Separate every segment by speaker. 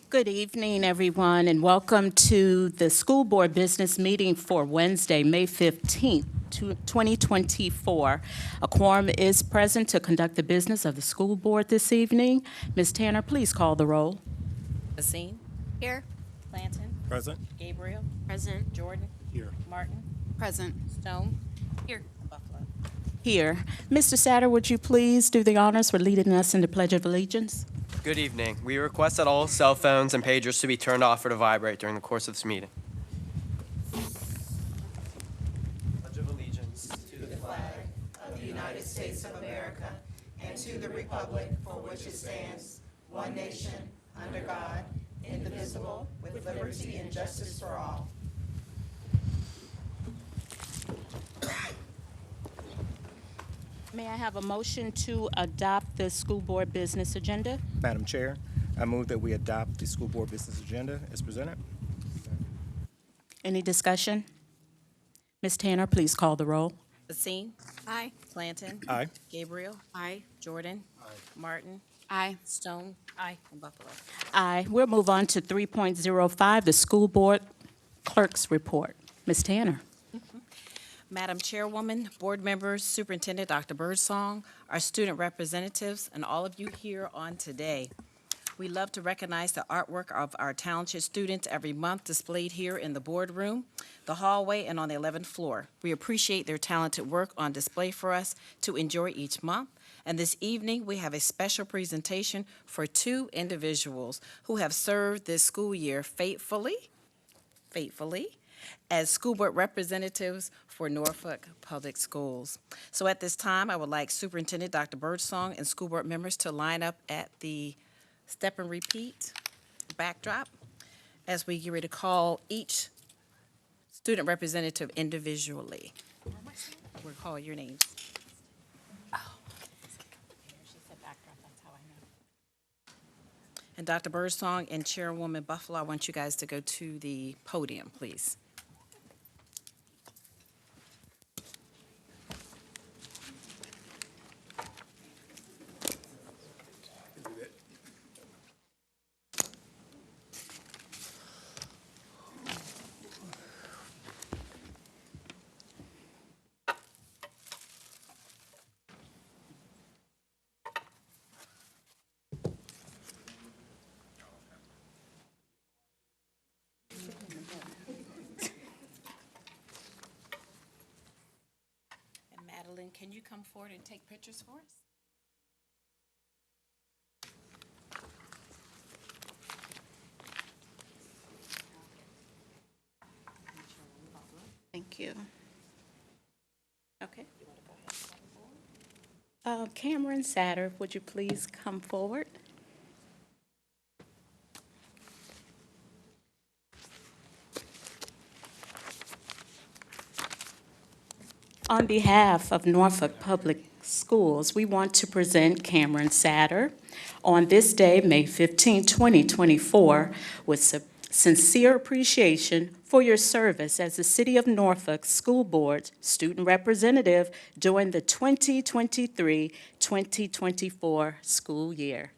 Speaker 1: Good evening, everyone, and welcome to the School Board Business Meeting for Wednesday, May 15th, 2024. A quorum is present to conduct the business of the school board this evening. Ms. Tanner, please call the roll.
Speaker 2: Basine?
Speaker 3: Here.
Speaker 2: Clanton?
Speaker 4: Present.
Speaker 2: Gabriel?
Speaker 3: Present.
Speaker 2: Jordan?
Speaker 4: Here.
Speaker 2: Martin?
Speaker 3: Present.
Speaker 2: Stone?
Speaker 3: Here.
Speaker 2: And Buffalo.
Speaker 1: Here. Mr. Satter, would you please do the honors for leading us in the Pledge of Allegiance?
Speaker 5: Good evening. We request that all cell phones and pagers to be turned off or to vibrate during the course of this meeting. Pledge of Allegiance to the flag
Speaker 6: of the United States of America and to the republic for which it stands, one nation, under God, indivisible, with liberty and justice for all.
Speaker 1: May I have a motion to adopt the school board business agenda?
Speaker 4: Madam Chair, I move that we adopt the school board business agenda as presented.
Speaker 1: Any discussion? Ms. Tanner, please call the roll.
Speaker 2: Basine?
Speaker 3: Aye.
Speaker 2: Clanton?
Speaker 4: Aye.
Speaker 2: Gabriel?
Speaker 3: Aye.
Speaker 2: Jordan? Martin?
Speaker 3: Aye.
Speaker 2: Stone?
Speaker 3: Aye.
Speaker 2: And Buffalo.
Speaker 1: Aye. We'll move on to 3.05, the school board clerk's report. Ms. Tanner.
Speaker 2: Madam Chairwoman, board members, Superintendent Dr. Birdsong, our student representatives, and all of you here on today. We love to recognize the artwork of our talented students every month displayed here in the boardroom, the hallway, and on the 11th floor. We appreciate their talented work on display for us to enjoy each month. And this evening, we have a special presentation for two individuals who have served this school year faithfully, as school board representatives for Norfolk Public Schools. So at this time, I would like Superintendent Dr. Birdsong and school board members to line up at the step and repeat backdrop as we get ready to call each student representative individually. We'll call your names. And Dr. Birdsong and Chairwoman Buffalo, I want you guys to go to the podium, please. And Madeline, can you come forward and take pictures for us?
Speaker 1: Thank you. Okay. Cameron Satter, would you please come forward? On behalf of Norfolk Public Schools, we want to present Cameron Satter on this day, May 15, 2024, with sincere appreciation for your service as the City of Norfolk School Board student representative during the 2023-2024 school year.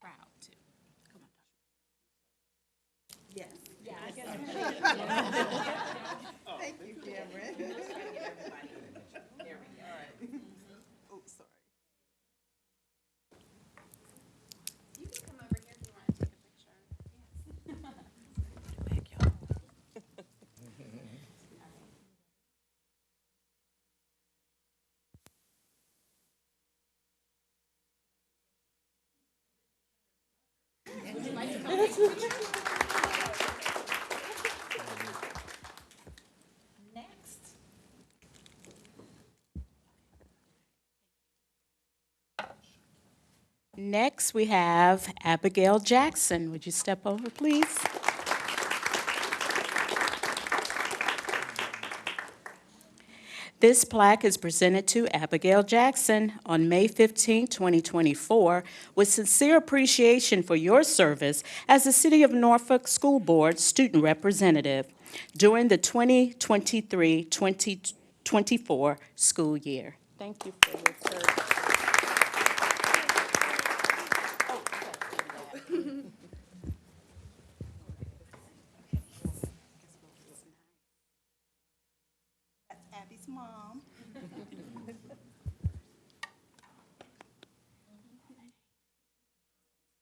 Speaker 1: Proud to. Come on. Yes. Yeah, I get it.
Speaker 6: Thank you, Cameron.
Speaker 2: There we go.
Speaker 6: Oh, sorry.
Speaker 3: You can come over here if you want to take a picture.
Speaker 2: Back, y'all. Next.
Speaker 1: Next, we have Abigail Jackson. Would you step over, please? This plaque is presented to Abigail Jackson on May 15, 2024, with sincere appreciation for your service as the City of Norfolk School Board Student Representative during the 2023-2024 school year. Thank you for your service.
Speaker 6: That's Abby's mom.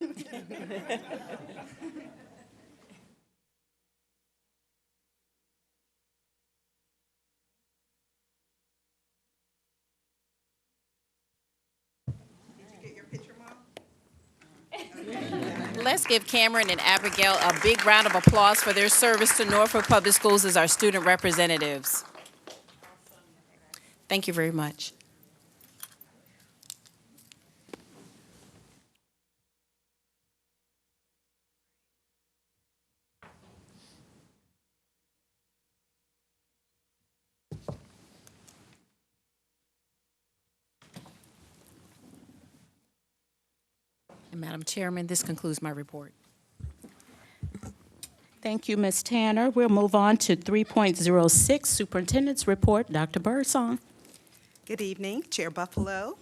Speaker 6: Did you get your picture, Mom?
Speaker 2: Let's give Cameron and Abigail a big round of applause for their service to Norfolk Public Schools as our student representatives. Thank you very much. And Madam Chairman, this concludes my report.
Speaker 1: Thank you, Ms. Tanner. We'll move on to 3.06, Superintendent's Report. Dr. Birdsong.
Speaker 6: Good evening, Chair Buffalo,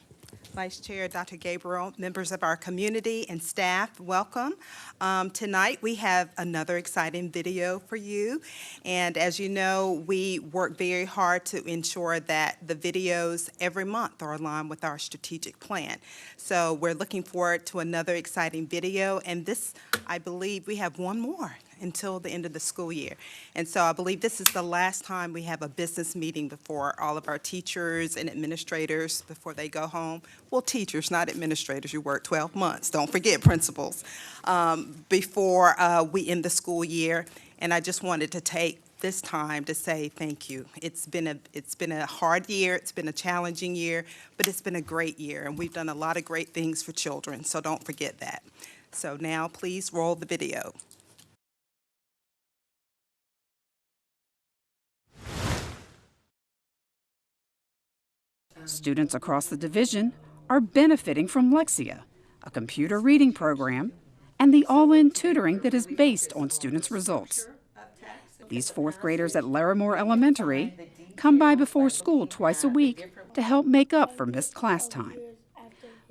Speaker 6: Vice Chair Dr. Gabriel, members of our community and staff, welcome. Tonight we have another exciting video for you. And as you know, we work very hard to ensure that the videos every month are aligned with our strategic plan. So we're looking forward to another exciting video. And this, I believe we have one more until the end of the school year. And so I believe this is the last time we have a business meeting before all of our teachers and administrators before they go home. Well, teachers, not administrators, you work 12 months. Don't forget principals. Before we end the school year. And I just wanted to take this time to say thank you. It's been a hard year, it's been a challenging year, but it's been a great year. And we've done a lot of great things for children, so don't forget that. So now please roll the video.
Speaker 7: Students across the division are benefiting from Lexia, a computer reading program, and the all-in tutoring that is based on students' results. These fourth graders at Larimore Elementary come by before school twice a week to help make up for missed class time.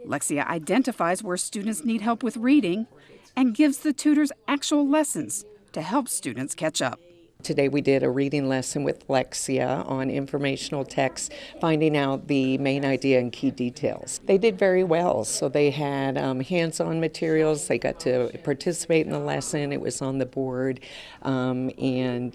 Speaker 7: Lexia identifies where students need help with reading and gives the tutors actual lessons to help students catch up.
Speaker 8: Today we did a reading lesson with Lexia on informational text, finding out the main idea and key details. They did very well, so they had hands-on materials, they got to participate in the lesson, it was on the board, and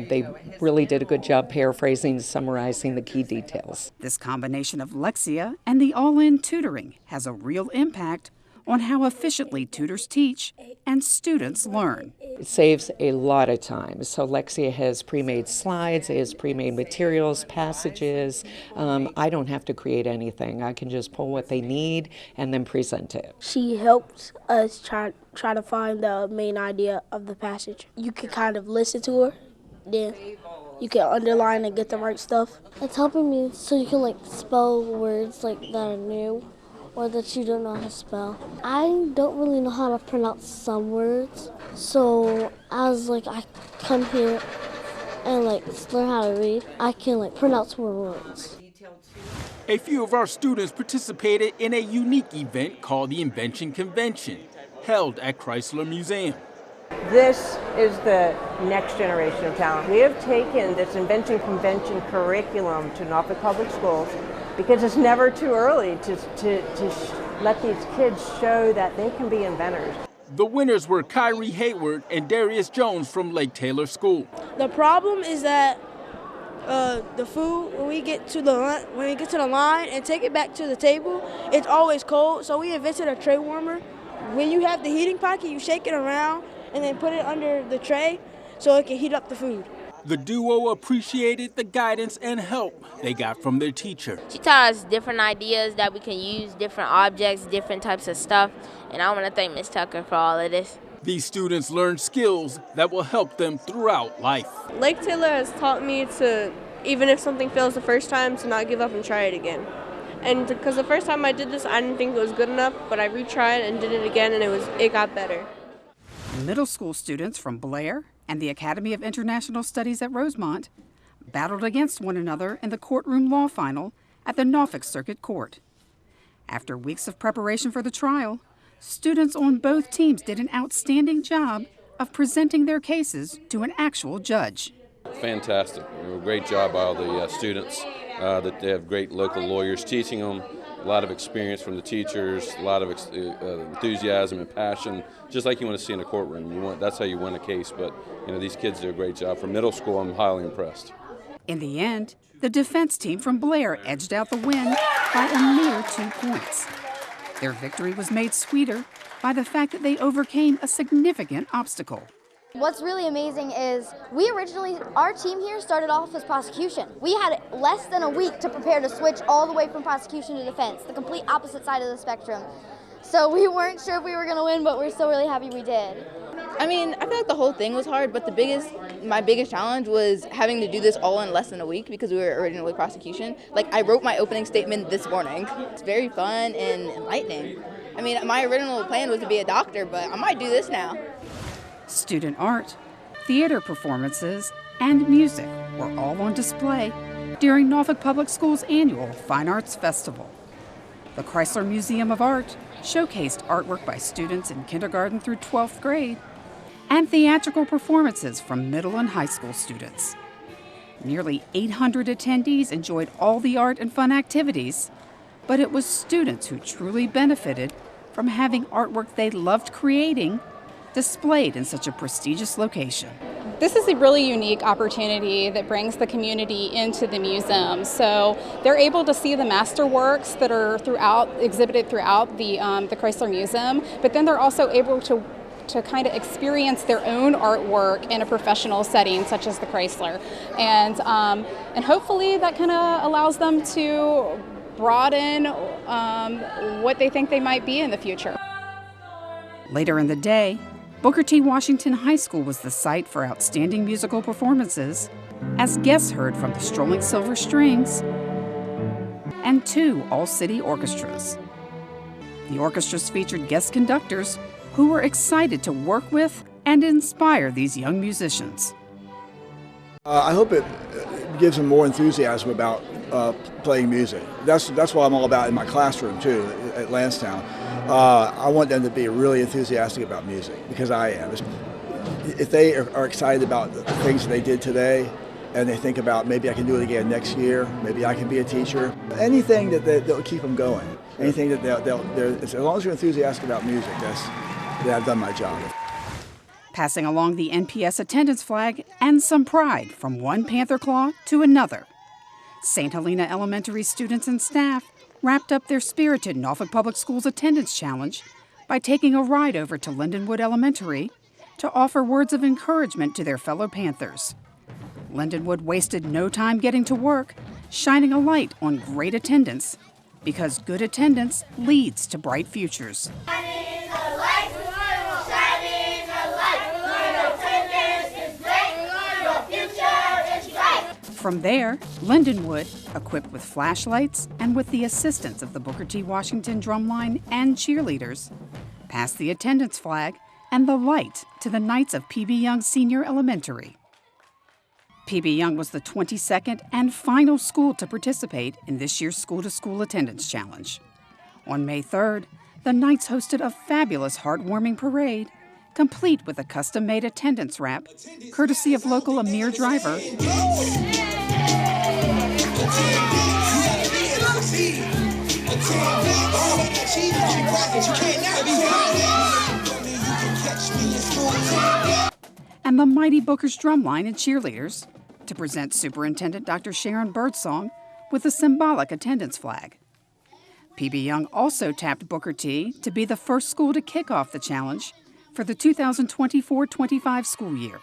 Speaker 8: they really did a good job paraphrasing and summarizing the key details.
Speaker 7: This combination of Lexia and the all-in tutoring has a real impact on how efficiently tutors teach and students learn.
Speaker 8: It saves a lot of time. So Lexia has pre-made slides, it has pre-made materials, passages. I don't have to create anything. I can just pull what they need and then present it.
Speaker 9: She helps us try to find the main idea of the passage. You can kind of listen to her, then you can underline and get the right stuff.
Speaker 10: It's helping me so you can spell words that are new or that you don't know how to spell. I don't really know how to pronounce some words, so as I come here and learn how to read, I can pronounce more words.
Speaker 11: A few of our students participated in a unique event called the Invention Convention, held at Chrysler Museum.
Speaker 12: This is the next generation of talent. We have taken this Invention Convention curriculum to Norfolk Public Schools because it's never too early to let these kids show that they can be inventors.
Speaker 11: The winners were Kyrie Hayward and Darius Jones from Lake Taylor School.
Speaker 9: The problem is that the food, when we get to the line and take it back to the table, it's always cold. So we invented a tray warmer. When you have the heating pocket, you shake it around and then put it under the tray so it can heat up the food.
Speaker 11: The duo appreciated the guidance and help they got from their teacher.
Speaker 13: She taught us different ideas that we can use, different objects, different types of stuff, and I want to thank Ms. Tucker for all of this.
Speaker 11: These students learned skills that will help them throughout life.
Speaker 14: Lake Taylor has taught me to
Speaker 9: even if something fails the first time, to not give up and try it again. And because the first time I did this, I didn't think it was good enough, but I retried and did it again, and it got better.
Speaker 7: Middle school students from Blair and the Academy of International Studies at Rosemont battled against one another in the courtroom law final at the Norfolk Circuit Court. After weeks of preparation for the trial, students on both teams did an outstanding job of presenting their cases to an actual judge.
Speaker 14: Fantastic. Great job by all the students. That they have great local lawyers teaching them, a lot of experience from the teachers, a lot of enthusiasm and passion, just like you want to see in a courtroom. That's how you win a case, but these kids do a great job. For middle school, I'm highly impressed.
Speaker 7: In the end, the defense team from Blair edged out the win by a mere 2 points. Their victory was made sweeter by the fact that they overcame a significant obstacle.
Speaker 3: What's really amazing is our team here started off as prosecution. We had less than a week to prepare to switch all the way from prosecution to defense, the complete opposite side of the spectrum. So we weren't sure if we were going to win, but we're still really happy we did.
Speaker 15: I mean, I feel like the whole thing was hard, but my biggest challenge was having to do this all in less than a week because we were originally prosecution. Like, I wrote my opening statement this morning. It's very fun and enlightening. I mean, my original plan was to be a doctor, but I might do this now.
Speaker 7: Student art, theater performances, and music were all on display during Norfolk Public Schools' annual Fine Arts Festival. The Chrysler Museum of Art showcased artwork by students in kindergarten through 12th grade and theatrical performances from middle and high school students. Nearly 800 attendees enjoyed all the art and fun activities, but it was students who truly benefited from having artwork they loved creating displayed in such a prestigious location.
Speaker 16: This is a really unique opportunity that brings the community into the museum. So they're able to see the masterworks that are exhibited throughout the Chrysler Museum, but then they're also able to kind of experience their own artwork in a professional setting, such as the Chrysler. And hopefully that kind of allows them to broaden what they think they might be in the future.
Speaker 7: Later in the day, Booker T. Washington High School was the site for outstanding musical performances, as guests heard from the Strolling Silver Strings and 2 all-city orchestras. The orchestras featured guest conductors who were excited to work with and inspire these young musicians.
Speaker 17: I hope it gives them more enthusiasm about playing music. That's what I'm all about in my classroom too at Lansdowne. I want them to be really enthusiastic about music, because I am. If they are excited about the things that they did today, and they think about maybe I can do it again next year, maybe I can be a teacher, anything that'll keep them going, anything that as long as you're enthusiastic about music, that I've done my job.
Speaker 7: Passing along the NPS attendance flag and some pride from one Panther Claw to another, St. Helena Elementary students and staff wrapped up their spirited Norfolk Public Schools attendance challenge by taking a ride over to Lindenwood Elementary to offer words of encouragement to their fellow Panthers. Lindenwood wasted no time getting to work, shining a light on great attendance, because good attendance leads to bright futures. From there, Lindenwood, equipped with flashlights and with the assistance of the Booker T. Washington drumline and cheerleaders, passed the attendance flag and the light to the Knights of P.B. Young Senior Elementary. P.B. Young was the 22nd and final school to participate in this year's School-to-School Attendance Challenge. On May 3rd, the Knights hosted a fabulous heartwarming parade, complete with a custom-made attendance wrap, courtesy of local Amir driver, and the mighty Booker's drumline and cheerleaders to present Superintendent Dr. Sharon Birdsong with a symbolic attendance flag. P.B. Young also tapped Booker T to be the first school to kick off the challenge for the 2024-25 school year.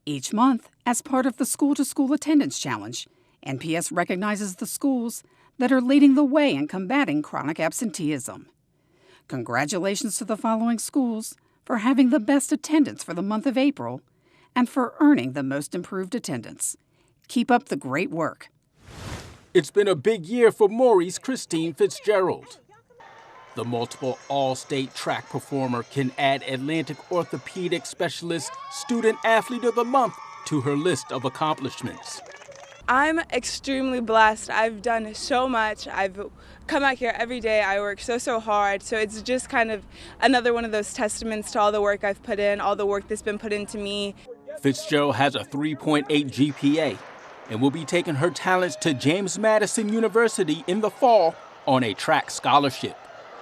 Speaker 7: Each month, as part of the School-to-School Attendance Challenge, NPS recognizes the schools that are leading the way in combating chronic absenteeism. Congratulations to the following schools for having the best attendance for the month of April and for earning the most improved attendance: Keep up the great work.
Speaker 11: It's been a big year for Maurice Christine Fitzgerald. The multiple all-state track performer can add Atlantic Orthopedic Specialist Student Athlete of the Month to her list of accomplishments.
Speaker 18: I'm extremely blessed. I've done so much. I've come out here every day. I work so hard. So it's just kind of another one of those testaments to all the work I've put in, all the work that's been put into me.
Speaker 11: Fitzgerald has a 3.8 GPA and will be taking her talents to James Madison University in the fall on a track scholarship.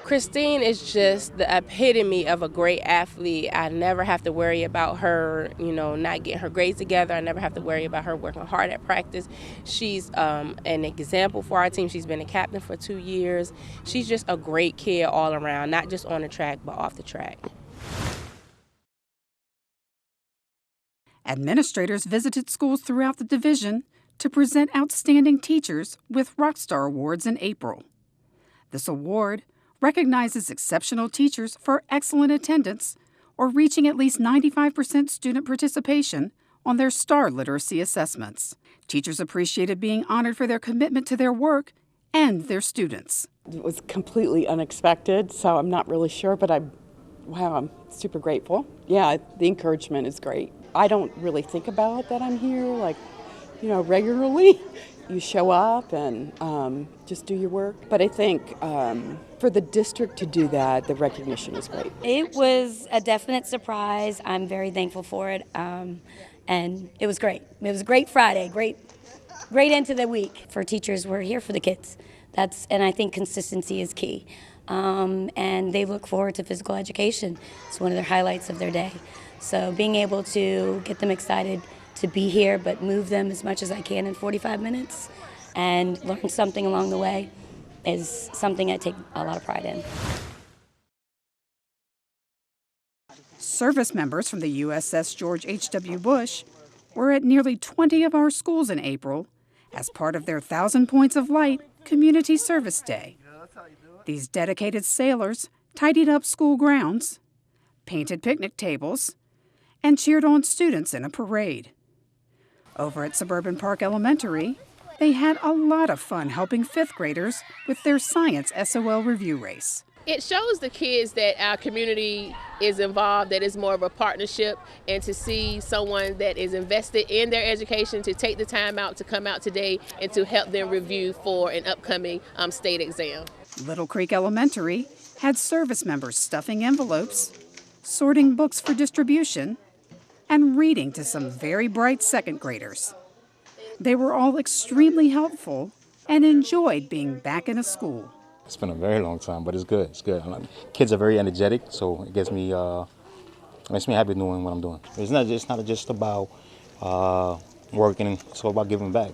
Speaker 19: Christine is just the epitome of a great athlete. I never have to worry about her, not getting her grades together. I never have to worry about her working hard at practice. She's an example for our team. She's been a captain for 2 years. She's just a great kid all around, not just on the track, but off the track.
Speaker 7: Administrators visited schools throughout the division to present outstanding teachers with Rockstar Awards in April. This award recognizes exceptional teachers for excellent attendance or reaching at least 95% student participation on their STAR literacy assessments. Teachers appreciated being honored for their commitment to their work and their students.
Speaker 20: It was completely unexpected, so I'm not really sure, but I'm super grateful. Yeah, the encouragement is great. I don't really think about that I'm here, regularly. You show up and just do your work. But I think for the district to do that, the recognition is great.
Speaker 21: It was a definite surprise. I'm very thankful for it. And it was great. It was a great Friday, great end to the week for teachers. We're here for the kids. And I think consistency is key. And they look forward to physical education. It's one of their highlights of their day. So being able to get them excited to be here, but move them as much as I can in 45 minutes and learn something along the way is something I take a lot of pride in.
Speaker 7: Service members from the USS George H.W. Bush were at nearly 20 of our schools in April as part of their 1,000 Points of Light Community Service Day. These dedicated sailors tidied up school grounds, painted picnic tables, and cheered on students in a parade. Over at Suburban Park Elementary, they had a lot of fun helping fifth graders with their science SOL review race.
Speaker 22: It shows the kids that our community is involved, that it's more of a partnership, and to see someone that is invested in their education to take the time out to come out today and to help them review for an upcoming state exam.
Speaker 7: Little Creek Elementary had service members stuffing envelopes, sorting books for distribution, and reading to some very bright second graders. They were all extremely helpful and enjoyed being back in a school.
Speaker 4: It's been a very long time, but it's good. It's good. Kids are very energetic, so it makes me happy doing what I'm doing. It's not just about working. It's all about giving back,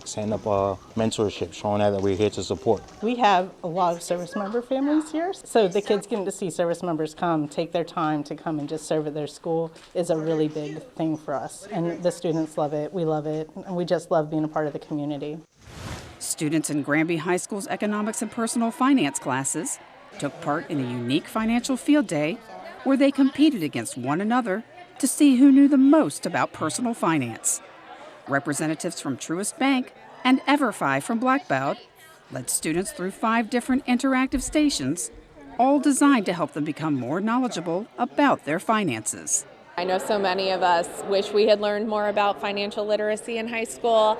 Speaker 4: setting up mentorship, showing that we're here to support.
Speaker 23: We have a lot of service member families here, so the kids getting to see service members come, take their time to come and just serve at their school is a really big thing for us. And the students love it, we love it, and we just love being a part of the community.
Speaker 7: Students in Granby High School's economics and personal finance classes took part in a unique financial field day where they competed against one another to see who knew the most about personal finance. Representatives from Truist Bank and EverFi from Blackbaud led students through 5 different interactive stations, all designed to help them become more knowledgeable about their finances.
Speaker 24: I know so many of us wish we had learned more about financial literacy in high school.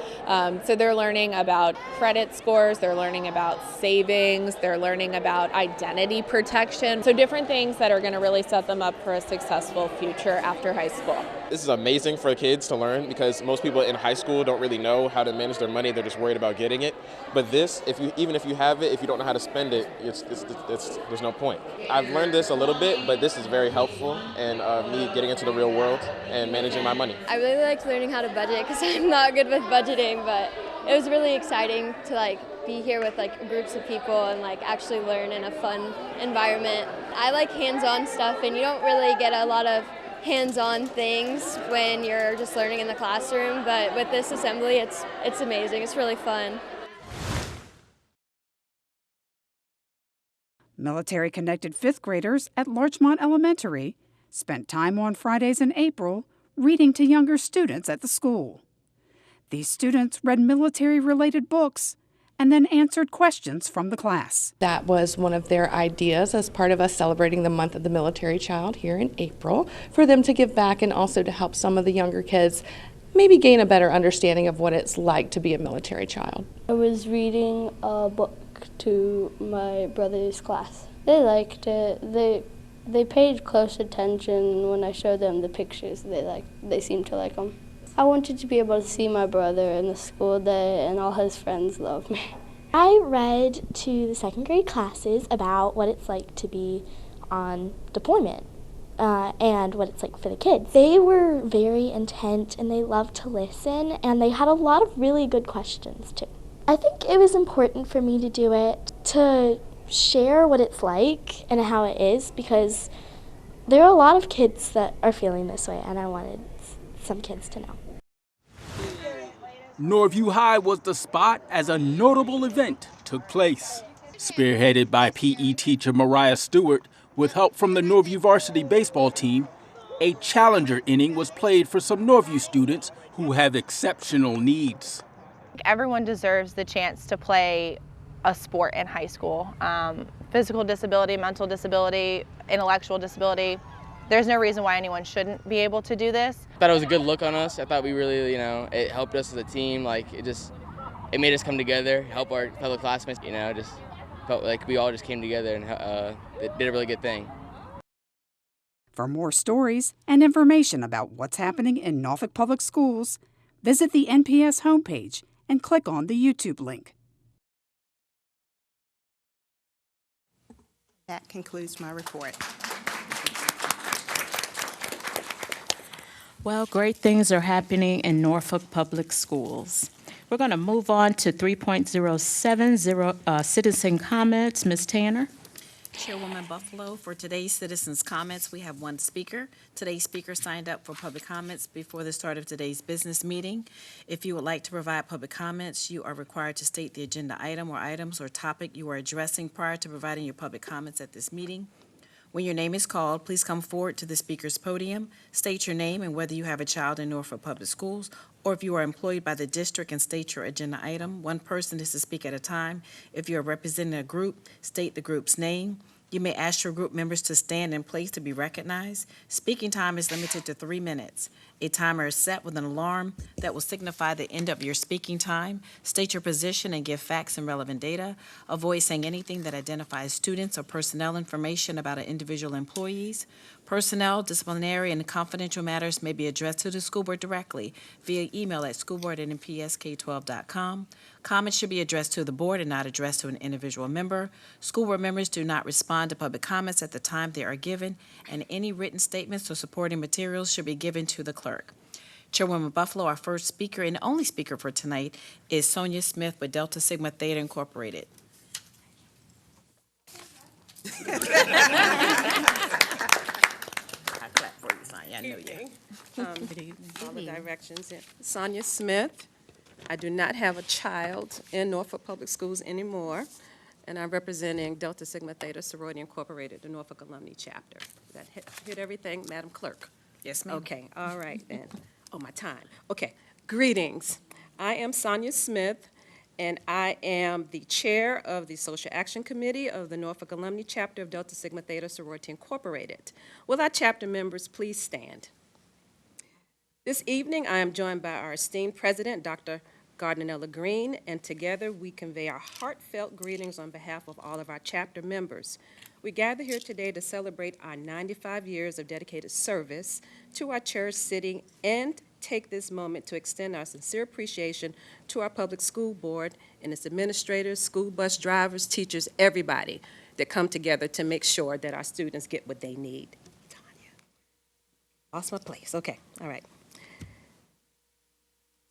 Speaker 24: So they're learning about credit scores, they're learning about savings, they're learning about identity protection. So different things that are going to really set them up for a successful future after high school.
Speaker 25: This is amazing for kids to learn because most people in high school don't really know how to manage their money. They're just worried about getting it. But this, even if you have it, if you don't know how to spend it, there's no point. I've learned this a little bit, but this is very helpful in me getting into the real world and managing my money.
Speaker 26: I really liked learning how to budget because I'm not good with budgeting, but it was really exciting to be here with groups of people and actually learn in a fun environment. I like hands-on stuff, and you don't really get a lot of hands-on things when you're just learning in the classroom, but with this assembly it's amazing. It's really fun.
Speaker 7: Military-connected fifth graders at Larchmont Elementary spent time on Fridays in April reading to younger students at the school. These students read military-related books and then answered questions from the class.
Speaker 1: That was one of their ideas as part of us celebrating the month of the military child here in April, for them to give back and also to help some of the younger kids maybe gain a better understanding of what it's like to be a military child.
Speaker 2: I was reading a book to my brother's class. They liked it. They paid close attention when I showed them the pictures. They seemed to like them. I wanted to be able to see my brother in the school day, and all his friends love me.
Speaker 5: I read to the second grade classes about what it's like to be on deployment and what it's like for the kids. They were very intent and they loved to listen, and they had a lot of really good questions too. I think it was important for me to do it to share what it's like and how it is, because there are a lot of kids that are feeling this way, and I wanted some kids to know.
Speaker 11: Norview High was the spot as a notable event took place. Spearheaded by PE teacher Mariah Stewart, with help from the Norview varsity baseball team, a challenger inning was played for some Norview students who have exceptional needs.
Speaker 6: Everyone deserves the chance to play a sport in high school. Physical disability, mental disability, intellectual disability. There's no reason why anyone shouldn't be able to do this.
Speaker 8: I thought it was a good look on us. I thought we really, it helped us as a team. It made us come together, help our fellow classmates, just felt like we all just came together and did a really good thing.
Speaker 7: For more stories and information about what's happening in Norfolk Public Schools, visit the NPS homepage and click on the YouTube link.
Speaker 10: That concludes my report.
Speaker 27: Well, great things are happening in Norfolk Public Schools. We're going to move on to 3.070 citizen comments. Ms. Tanner.
Speaker 28: Chairwoman Buffalo, for today's citizens' comments, we have one speaker. Today's speaker signed up for public comments before the start of today's business meeting. If you would like to provide public comments, you are required to state the agenda item or items or topic you are addressing prior to providing your public comments at this meeting. When your name is called, please come forward to the speaker's podium, state your name and whether you have a child in Norfolk Public Schools, or if you are employed by the district, and state your agenda item. One person is to speak at a time. If you are representing a group, state the group's name. You may ask your group members to stand in place to be recognized. Speaking time is limited to 3 minutes. A timer is set with an alarm that will signify the end of your speaking time. State your position and give facts and relevant data. Avoid saying anything that identifies students or personnel information about an individual employees. Personnel, disciplinary, and confidential matters may be addressed to the school board directly via email at schoolboard@npsk12.com. Comments should be addressed to the board and not addressed to an individual member. School board members do not respond to public comments at the time they are given, and any written statements or supporting materials should be given to the clerk. Chairwoman Buffalo, our first speaker and only speaker for tonight is Sonia Smith with Delta Sigma Theta Incorporated. I clap for you, Sonia. I know you.
Speaker 29: Good evening. All the directions. Sonia Smith. I do not have a child in Norfolk Public Schools anymore, and I'm representing Delta Sigma Theta Sorority Incorporated, the Norfolk Alumni Chapter. That hit everything, Madam Clerk?
Speaker 28: Yes, ma'am.
Speaker 29: Okay, all right then. Oh, my time. Okay, greetings. I am Sonia Smith, and I am the chair of the Social Action Committee of the Norfolk Alumni Chapter of Delta Sigma Theta Sorority Incorporated. Will our chapter members please stand? This evening, I am joined by our esteemed president, Dr. Gardnerella Green, and together we convey our heartfelt greetings on behalf of all of our chapter members. We gather here today to celebrate our 95 years of dedicated service to our cherished city and take this moment to extend our sincere appreciation to our public school board and its administrators, school bus drivers, teachers, everybody that come together to make sure that our students get what they need. Tanya. Lost my place. Okay, all right.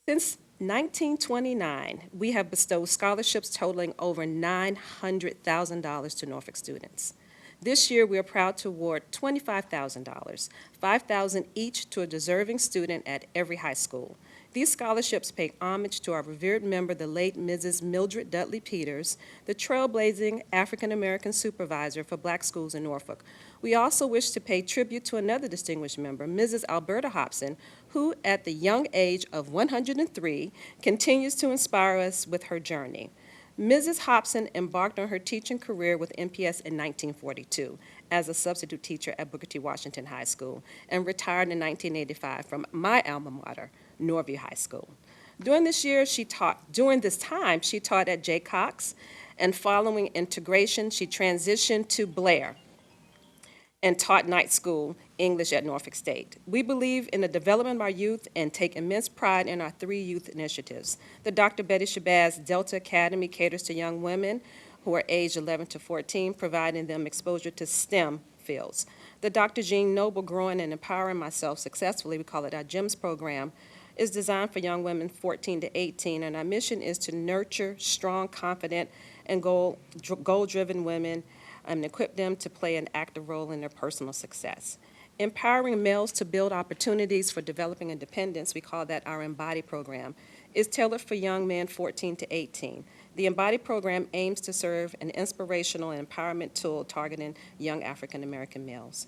Speaker 29: Since 1929, we have bestowed scholarships totaling over $900,000 to Norfolk students. This year, we are proud to award $25,000, $5,000 each to a deserving student at every high school. These scholarships pay homage to our revered member, the late Mrs. Mildred Dudley Peters, the trailblazing African-American supervisor for black schools in Norfolk. We also wish to pay tribute to another distinguished member, Mrs. Alberta Hobson, who at the young age of 103 continues to inspire us with her journey. Mrs. Hobson embarked on her teaching career with MPS in 1942 as a substitute teacher at Booker T. Washington High School and retired in 1985 from my alma mater, Norview High School. During this time, she taught at Jay Cox, and following integration, she transitioned to Blair and taught night school English at Norfolk State. We believe in the development of our youth and take immense pride in our 3 youth initiatives. The Dr. Betty Shabazz Delta Academy caters to young women who are aged 11 to 14, providing them exposure to STEM fields. The Dr. Jean Noble Growing and Empowering Myself Successfully, we call it our GEMS program, is designed for young women 14 to 18, and our mission is to nurture strong, confident, and goal-driven women and equip them to play an active role in their personal success. Empowering males to build opportunities for developing independence, we call that our Embody program, is tailored for young men 14 to 18. The Embody program aims to serve an inspirational and empowerment tool targeting young African American males.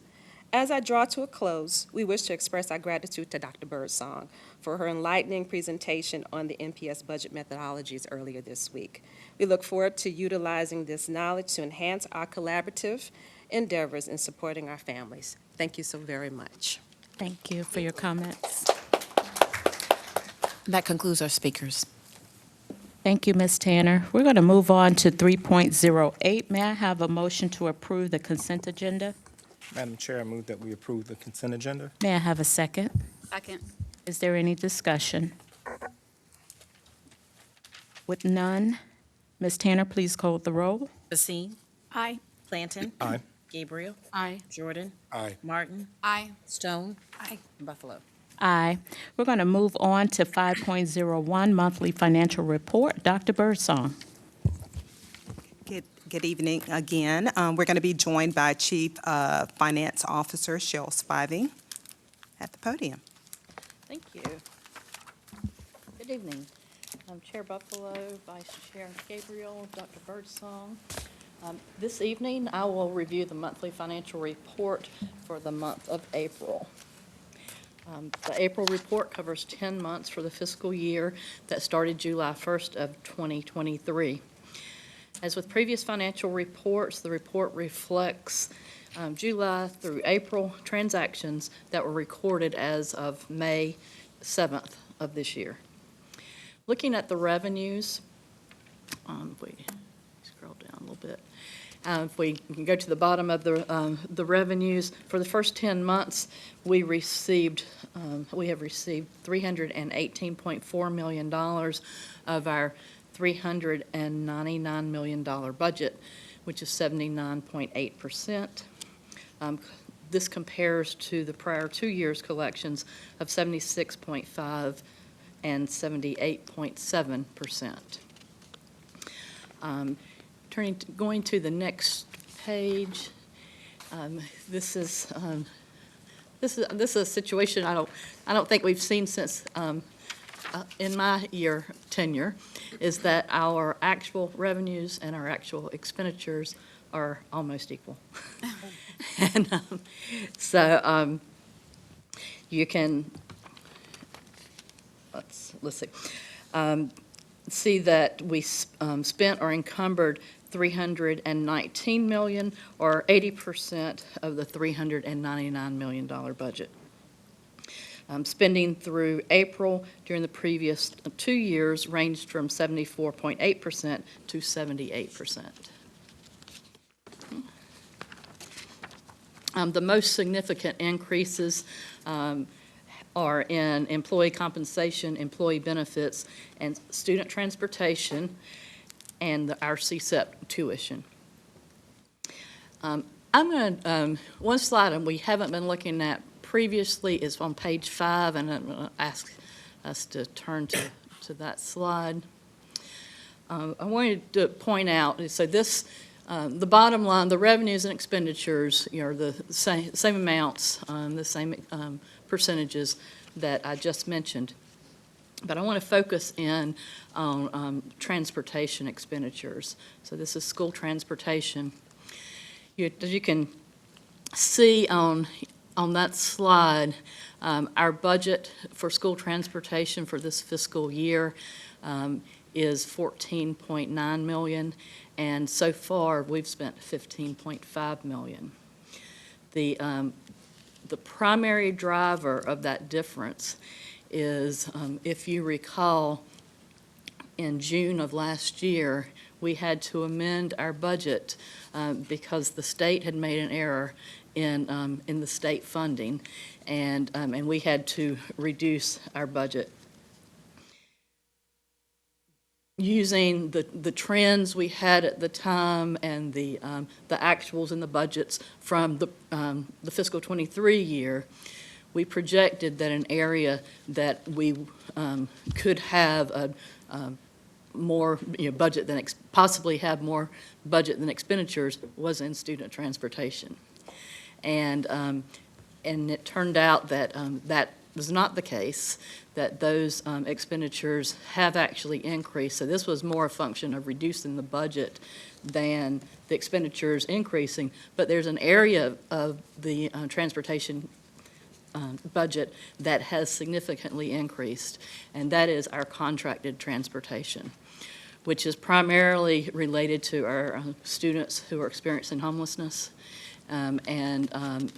Speaker 29: As I draw to a close, we wish to express our gratitude to Dr. Birdsong for her enlightening presentation on the NPS budget methodologies earlier this week. We look forward to utilizing this knowledge to enhance our collaborative endeavors in supporting our families. Thank you so very much.
Speaker 28: Thank you for your comments. That concludes our speakers. Thank you, Ms. Tanner. We're going to move on to 3.08. May I have a motion to approve the consent agenda?
Speaker 3: Madam Chair, I move that we approve the consent agenda.
Speaker 28: May I have a second?
Speaker 9: Second.
Speaker 28: Is there any discussion? With none, Ms. Tanner, please call the roll. Basine?
Speaker 9: Aye.
Speaker 28: Planton?
Speaker 3: Aye.
Speaker 28: Gabriel?
Speaker 9: Aye.
Speaker 28: Jordan?
Speaker 3: Aye.
Speaker 28: Martin?
Speaker 9: Aye.
Speaker 28: Stone?
Speaker 9: Aye.
Speaker 28: Buffalo? Aye. We're going to move on to 5.01, monthly financial report. Dr. Birdsong.
Speaker 10: Good evening again. We're going to be joined by Chief Finance Officer Cheryl Spivey at the podium.
Speaker 12: Thank you. Good evening. I'm Chair Buffalo, Vice Chair Gabriel, Dr. Birdsong. This evening, I will review the monthly financial report for the month of April. The April report covers 10 months for the fiscal year that started July 1st of 2023. As with previous financial reports, the report reflects July through April transactions that were recorded as of May 7th of this year. Looking at the revenues, if we scroll down a little bit, if we can go to the bottom of the revenues, for the first 10 months, we have received $318.4 million of our $399 million budget, which is 79.8%. This compares to the prior 2 years' collections of 76.5% and 78.7%. Going to the next page, this is a situation I don't think we've seen since in my tenure, is that our actual revenues and our actual expenditures are almost equal. And so you can let's see that we spent or encumbered $319 million, or 80% of the $399 million budget. Spending through April during the previous 2 years ranged from 74.8% to 78%. The most significant increases are in employee compensation, employee benefits, and student transportation, and our CSEP tuition. I'm going to, one slide and we haven't been looking at previously is on page 5, and I'm going to ask us to turn to that slide. I wanted to point out, so this, the bottom line, the revenues and expenditures are the same amounts, the same percentages that I just mentioned. But I want to focus in on transportation expenditures. So this is school transportation. As you can see on that slide, our budget for school transportation for this fiscal year is $14.9 million, and so far we've spent $15.5 million. The primary driver of that difference is, if you recall, in June of last year, we had to amend our budget because the state had made an error in the state funding, and we had to reduce our budget. Using the trends we had at the time and the actuals and the budgets from the fiscal 23 year, we projected that an area that we could have a more budget than possibly have more budget than expenditures was in student transportation, and it turned out that that was not the case, that those expenditures have actually increased. So this was more a function of reducing the budget than the expenditures increasing, but there's an area of the transportation budget that has significantly increased, and that is our contracted transportation, which is primarily related to our students who are experiencing homelessness, and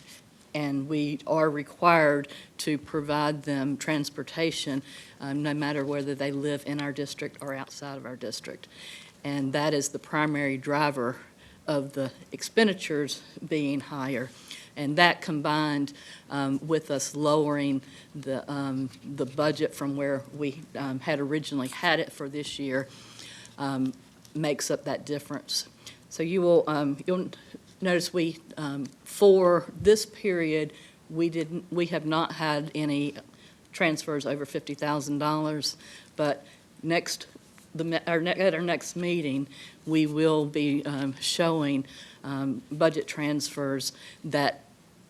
Speaker 12: we are required to provide them transportation no matter whether they live in our district or outside of our district. And that is the primary driver of the expenditures being higher. And that combined with us lowering the budget from where we had originally had it for this year makes up that difference. So you'll notice we for this period we have not had any transfers over $50,000, but at our next meeting we will be showing budget transfers that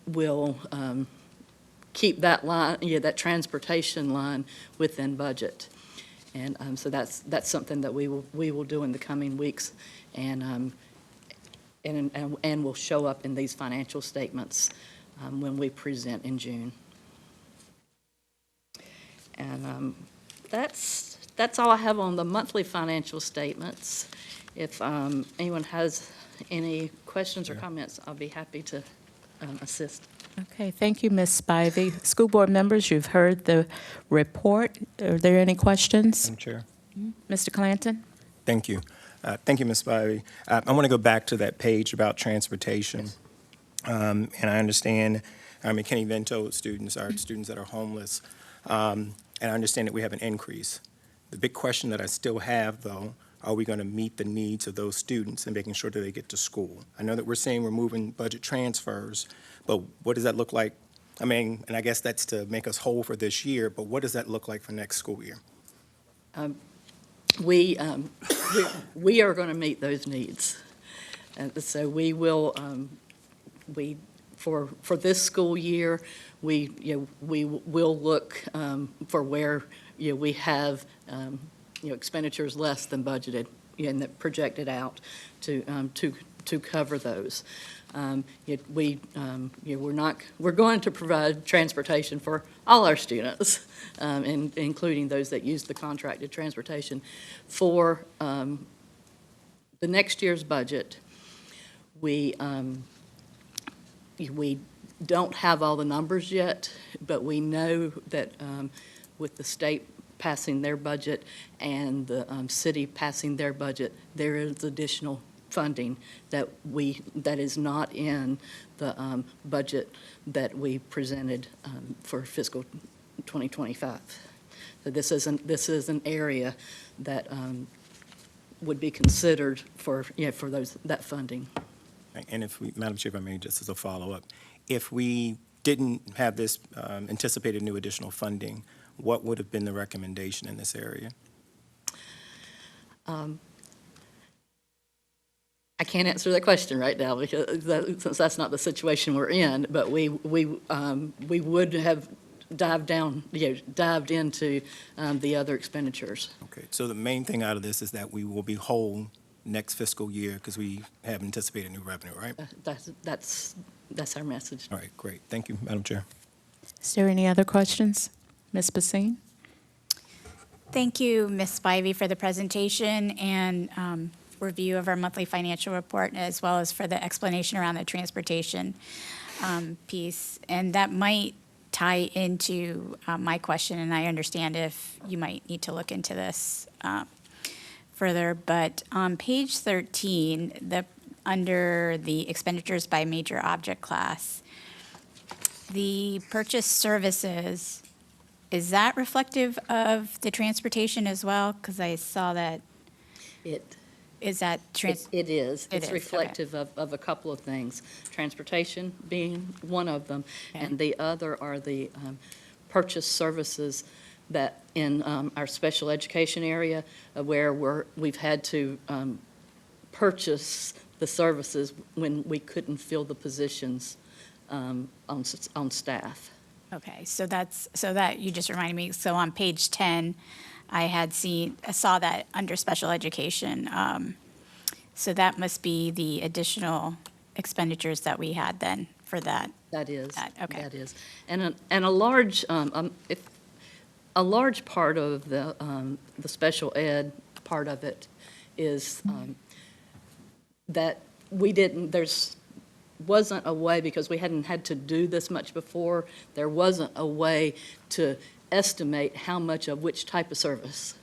Speaker 12: will keep that line, that transportation line within budget, and so that's something that we will do in the coming weeks, and will show up in these financial statements when we present in June. And that's all I have on the monthly financial statements. If anyone has any questions or comments, I'll be happy to assist.
Speaker 27: Okay, thank you, Ms. Spivey. School board members, you've heard the report. Are there any questions?
Speaker 3: Madam Chair.
Speaker 27: Mr. Clanton?
Speaker 3: Thank you. Thank you, Ms. Spivey. I want to go back to that page about transportation. Yes. And I understand, McKinney Vento students are students that are homeless, and I understand that we have an increase. The big question that I still have, though, are we going to meet the needs of those students and making sure that they get to school? I know that we're saying we're moving budget transfers, but what does that look like? I mean, and I guess that's to make us whole for this year, but what does that look like for next school year?
Speaker 12: We are going to meet those needs. So we will, for this school year, we will look for where we have expenditures less than budgeted and that projected out to cover those. We're going to provide transportation for all our students, including those that use the contracted transportation. For the next year's budget, we don't have all the numbers yet, but we know that with the state passing their budget and the city passing their budget, there is additional funding that is not in the budget that we presented for fiscal 2025. So this is an area that would be considered for that funding.
Speaker 3: And if we, Madam Chair, if I may, just as a follow-up, if we didn't have this anticipated new additional funding, what would have been the recommendation in this area?
Speaker 12: I can't answer that question right now because since that's not the situation we're in. But we would have dived into the other expenditures.
Speaker 3: Okay, so the main thing out of this is that we will be whole next fiscal year because we have anticipated new revenue, right?
Speaker 12: That's our message.
Speaker 3: All right, great. Thank you, Madam Chair.
Speaker 27: Is there any other questions? Ms. Basine?
Speaker 9: Thank you, Ms. Spivey, for the presentation and review of our monthly financial report, as well as for the explanation around the transportation piece. And that might tie into my question, and I understand if you might need to look into this further. But on page 13, under the expenditures by major object class, the purchase services, is that reflective of the transportation as well? Because I saw that. Is that
Speaker 12: It is.
Speaker 9: It
Speaker 12: It's
Speaker 9: is,
Speaker 12: reflective of a couple of things, transportation being one of them, and the other are the purchase services that in our special education area where we've had to purchase the services when we couldn't fill the positions on staff.
Speaker 9: Okay, so that you just reminded me. So on page 10, I saw that under special education. So that must be the additional expenditures that we had then for that.
Speaker 12: That is.
Speaker 9: Okay.
Speaker 12: That is. And a large part of the special ed part of it is that wasn't a way, because we hadn't had to do this much before, there wasn't a way to estimate how much of which type of service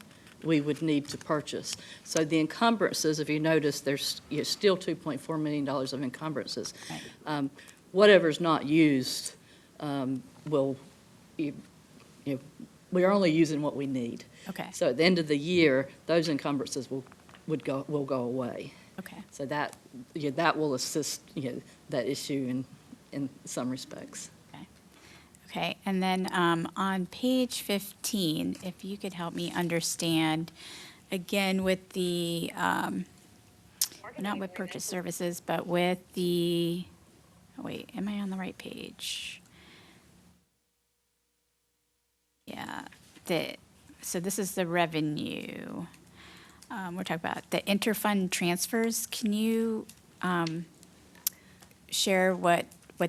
Speaker 12: we would need to purchase. So the encumbrances, if you notice, there's still $2.4 million of encumbrances.
Speaker 9: Right.
Speaker 12: Whatever's not used we're only using what we need.
Speaker 9: Okay.
Speaker 12: So at the end of the year, those encumbrances will go away.
Speaker 9: Okay.
Speaker 12: So that will assist that issue in some respects.
Speaker 9: Okay, and then on page 15, if you could help me understand, again, with the, not with purchase services, but with the, wait, am I on the right page? Yeah, so this is the revenue. We're talking about the interfund transfers. Can you share what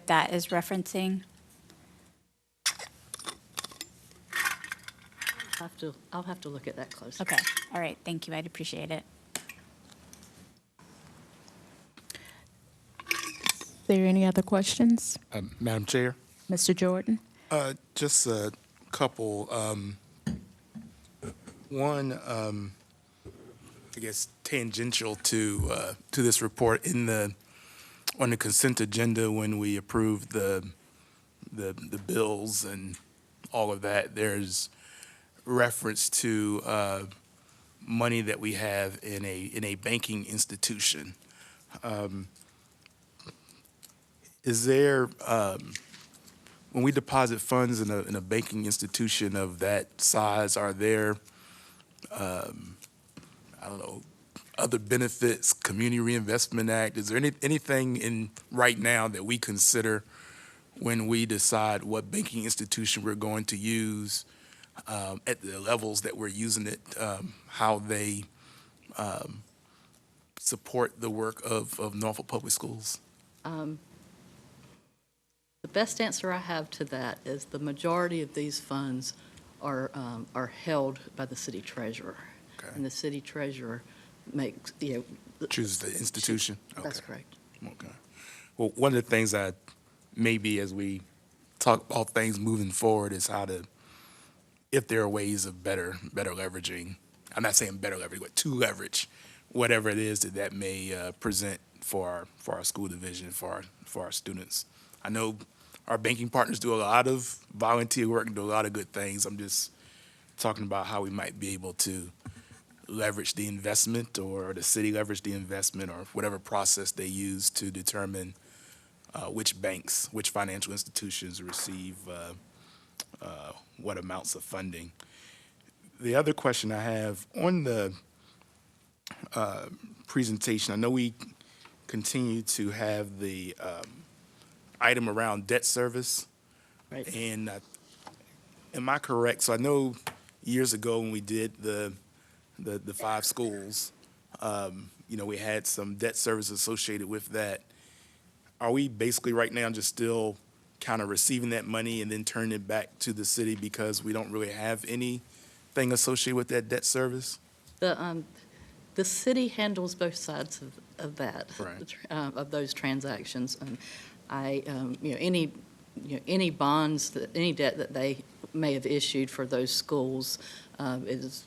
Speaker 9: that is referencing?
Speaker 12: I'll have to look at that closer.
Speaker 9: Okay, all right, thank you, I'd appreciate it.
Speaker 27: Is there any other questions?
Speaker 13: Madam Chair?
Speaker 27: Mr. Jordan?
Speaker 13: Just a couple. One, I guess, tangential to this report on the consent agenda when we approved the bills and all of that. There's reference to money that we have in a banking institution. Is there, when we deposit funds in a banking institution of that size, are there, I don't know, other benefits, Community Reinvestment Act? Is there anything right now that we consider when we decide what banking institution we're going to use? At the levels that we're using it, how they support the work of Norfolk Public Schools?
Speaker 12: The best answer I have to that is the majority of these funds are held by the city treasurer. Okay. And the city treasurer makes,
Speaker 13: chooses the institution?
Speaker 12: That's correct.
Speaker 13: Okay. Well, one of the things that maybe as we talk about things moving forward is how to, if there are ways of better leveraging, I'm not saying better leverage, but to leverage whatever it is that may present for our school division, for our students. I know our banking partners do a lot of volunteer work and do a lot of good things. I'm just talking about how we might be able to leverage the investment, or the city leverage the investment, or whatever process they use to determine which banks, which financial institutions receive what amounts of funding. The other question I have on the presentation, I know we continue to have the item around debt service.
Speaker 12: Right.
Speaker 13: And am I correct? So I know years ago when we did the 5 schools, we had some debt service associated with that. Are we basically right now just still kind of receiving that money and then turning it back to the city because we don't really have anything associated with that debt service?
Speaker 12: The city handles both sides of that,
Speaker 13: Right.
Speaker 12: Of those transactions. Any bonds, any debt that they may have issued for those schools is,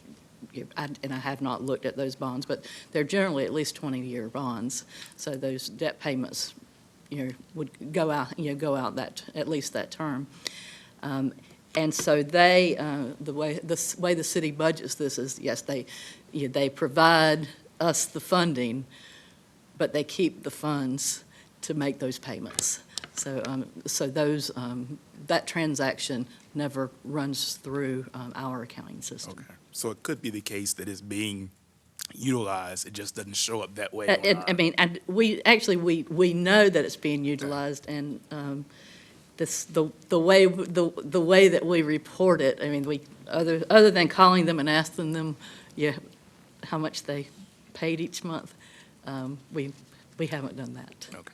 Speaker 12: and I have not looked at those bonds, but they're generally at least 20-year bonds. So those debt payments, would go out that, at least that term. And so they, the way the city budgets this is, yes, they provide us the funding, but they keep the funds to make those payments. So, that transaction never runs through our accounting system.
Speaker 13: Okay. So it could be the case that it's being utilized, it just doesn't show up that way.
Speaker 12: We know that it's being utilized, and the way that we report it. I mean, we other than calling them and asking them, how much they paid each month, we haven't done that.
Speaker 13: Okay.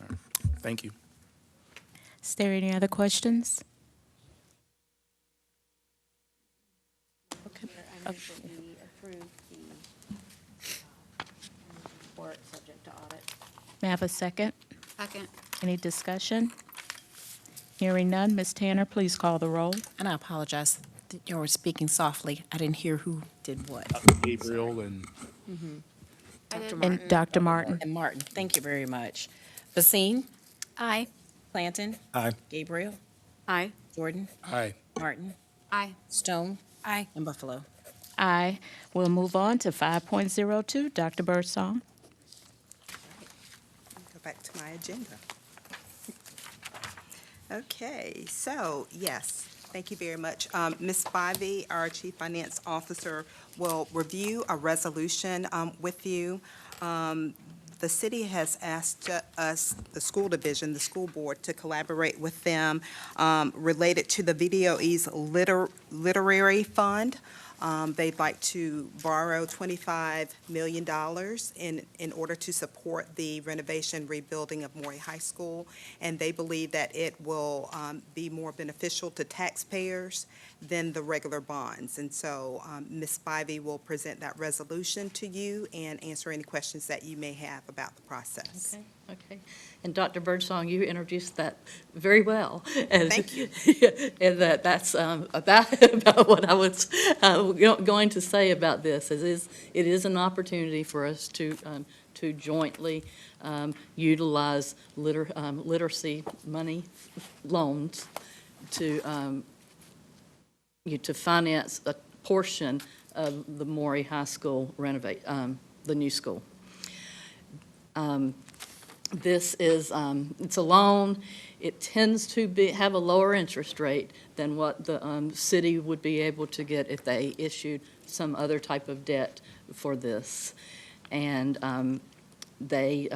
Speaker 13: All right. Thank you.
Speaker 27: Is there any other questions?
Speaker 14: Okay. I move that we approve the report subject to audit.
Speaker 27: May I have a second?
Speaker 14: Second.
Speaker 27: Any discussion? Hearing none, Ms. Tanner, please call the roll.
Speaker 28: And I apologize, you were speaking softly. I didn't hear who did what.
Speaker 13: Gabriel and
Speaker 27: And Dr. Martin.
Speaker 28: And Martin, thank you very much. Basine?
Speaker 14: Aye.
Speaker 28: Clanton?
Speaker 13: Aye.
Speaker 28: Gabriel?
Speaker 14: Aye.
Speaker 28: Jordan?
Speaker 13: Aye.
Speaker 28: Martin?
Speaker 14: Aye.
Speaker 28: Stone?
Speaker 14: Aye.
Speaker 28: And Buffalo.
Speaker 27: Aye. We'll move on to 5.02. Dr. Birdsong.
Speaker 10: Go back to my agenda. Okay, so yes, thank you very much. Ms. Spivey, our Chief Finance Officer, will review a resolution with you. The city has asked us, the school division, the school board, to collaborate with them related to the VDOE's literary fund. They'd like to borrow $25 million in order to support the renovation rebuilding of Maury High School, and they believe that it will be more beneficial to taxpayers than the regular bonds. And so Ms. Spivey will present that resolution to you and answer any questions that you may have about the process.
Speaker 12: Okay. And Dr. Birdsong, you introduced that very well.
Speaker 10: Thank you.
Speaker 12: And that's about what I was going to say about this. It is an opportunity for us to jointly utilize literacy money loans to finance a portion of the Maury High School renovate, the new school. This is, it's a loan. It tends to have a lower interest rate than what the city would be able to get if they issued some other type of debt for this. And the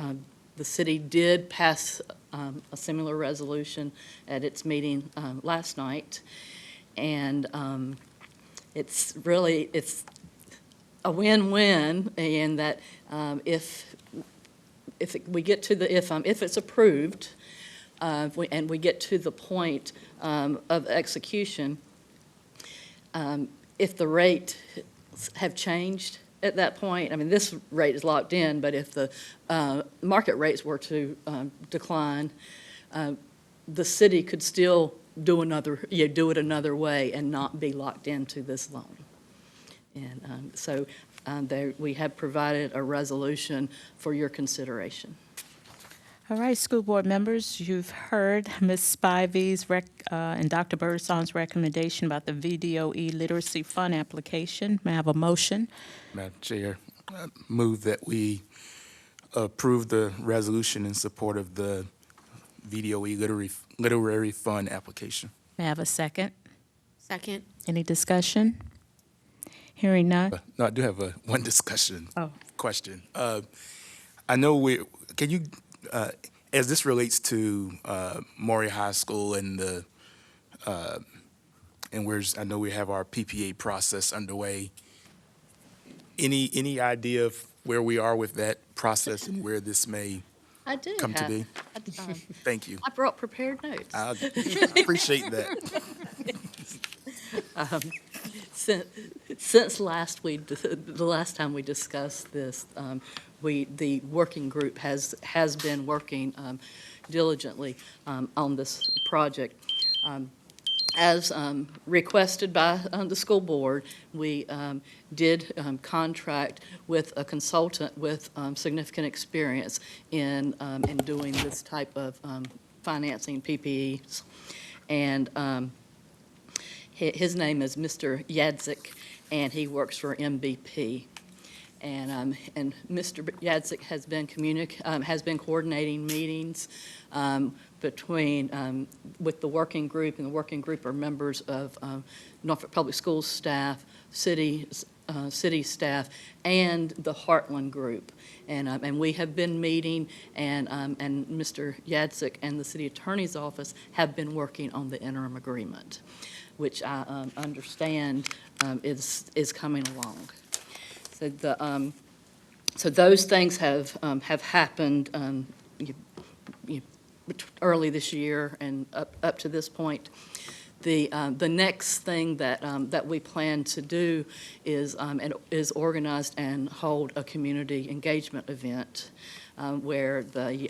Speaker 12: city did pass a similar resolution at its meeting last night. And it's a win-win in that if it's approved, and we get to the point of execution, if the rate have changed at that point, I mean, this rate is locked in, but if the market rates were to decline, the city could still do it another way and not be locked into this loan. And so we have provided a resolution for your consideration.
Speaker 27: All right, school board members, you've heard Ms. Spivey's and Dr. Birdsong's recommendation about the VDOE Literacy Fund application. May I have a motion?
Speaker 13: Madam Chair, I move that we approve the resolution in support of the VDOE Literary Fund application.
Speaker 27: May I have a second?
Speaker 14: Second.
Speaker 27: Any discussion? Hearing none.
Speaker 13: No, I do have one discussion question. I know can you, as this relates to Maury High School and and I know we have our PPA process underway. Any idea of where we are with that process and where this may
Speaker 12: I do
Speaker 13: come to
Speaker 12: have.
Speaker 13: be? Thank you.
Speaker 12: I brought prepared notes.
Speaker 13: I appreciate that.
Speaker 12: Since the last time we discussed this, the working group has been working diligently on this project. As requested by the school board, we did contract with a consultant with significant experience in doing this type of financing PPEs. And his name is Mr. Yadzik, and he works for MVP. And Mr. Yadzik has been coordinating meetings between with the working group, and the working group are members of Norfolk Public Schools staff, city staff, and the Heartland group. And we have been meeting, and Mr. Yadzik and the city attorney's office have been working on the interim agreement, which I understand is coming along. So so those things have happened early this year and up to this point. The next thing that we plan to do is organize and hold a community engagement event where the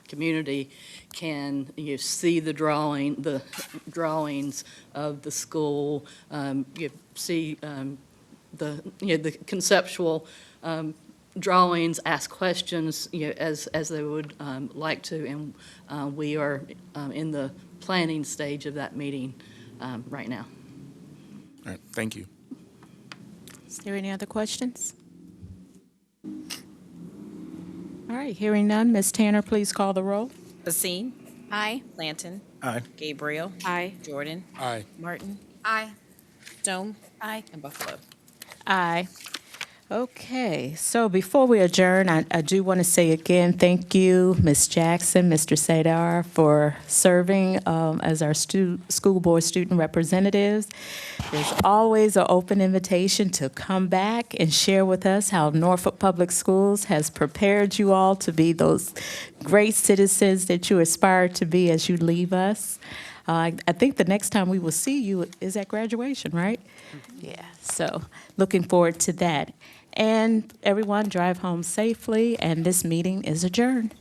Speaker 12: community can see the drawings of the school, see the conceptual drawings, ask questions as they would like to, and we are in the planning stage of that meeting right now.
Speaker 13: All right, thank you.
Speaker 27: Is there any other questions? All right, hearing none, Ms. Tanner, please call the roll.
Speaker 28: Basine?
Speaker 9: Aye.
Speaker 28: Lanton?
Speaker 3: Aye.
Speaker 28: Gabriel?
Speaker 9: Aye.
Speaker 28: Jordan?
Speaker 13: Aye.
Speaker 28: Martin?
Speaker 9: Aye.
Speaker 28: Stone?
Speaker 9: Aye.
Speaker 28: And Buffalo.
Speaker 27: Aye. Okay, so before we adjourn, I do want to say again, thank you, Ms. Jackson, Mr. Sadar, for serving as our school board student representatives. There's always an open invitation to come back and share with us how Norfolk Public Schools has prepared you all to be those great citizens that you aspire to be as you leave us. I think the next time we will see you is at graduation, right? Yeah, so looking forward to that. And everyone drive home safely, and this meeting is adjourned.